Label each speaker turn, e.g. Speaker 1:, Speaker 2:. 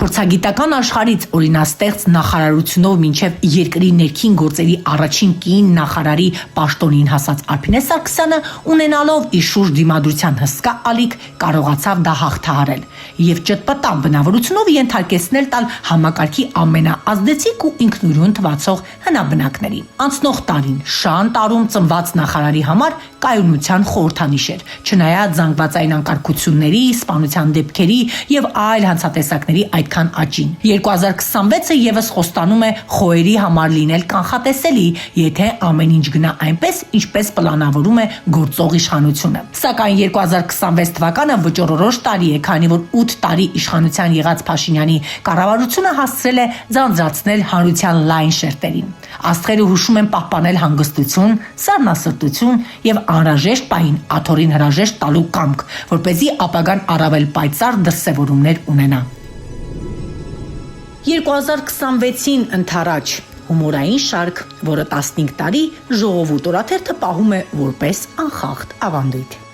Speaker 1: Փորձագիտական աշխարհից օրինաստեղծ նախարարությունով մինչև երկրի ներքին գործերի առաջին կին նախարարի պաշտոնին հասած Արփինե Սարգսյանը, ունենալով իր շուրջ դիմադրության հսկա ալիք, կարողացավ դա հաղթահարել եւ ճտպտան բնավորությունով ենթարկեցնել տալ համակարգի ամենաազդեցիկ ու ինքնուրույն թվացող հնաբնակներին։ Անցնող տարին շան տարում ծնված նախարարի համար կայունության խորհրդանիշ էր, չնայած զանգվածային անկարգությունների, սպանության դեպքերի եւ այլ հանցատեսակների այդքան աճին։ 2026-ը եւս խոստանում է խոհերի համար լինել կանխատեսելի, եթե ամեն ինչ գնա այնպես, ինչպես պլանավորում է գործող իշխանությունը։ Սակայն 2026 թվականը վճռորոշ տարի է, քանի որ 8 տարի իշխանության եղած Փաշինյանի կառավարությունը հասցրել է ձանձրացնել հանրության լայն շերտերին։ Աստղերը հուշում են պահպանել հանգստություն, սառնասրտություն եւ անհրաժեշտ պահին աթոռին հրաժեշտ տալու կամք, որպեսզի ապագան առավել պայծառ դրսևորումներ ունենա։ 2026-ին ընթരാճ հումորային շարք, որը 15 տարի ժողովուրդ օրաթերթը պահում է որպես անխախտ ավանդույթ։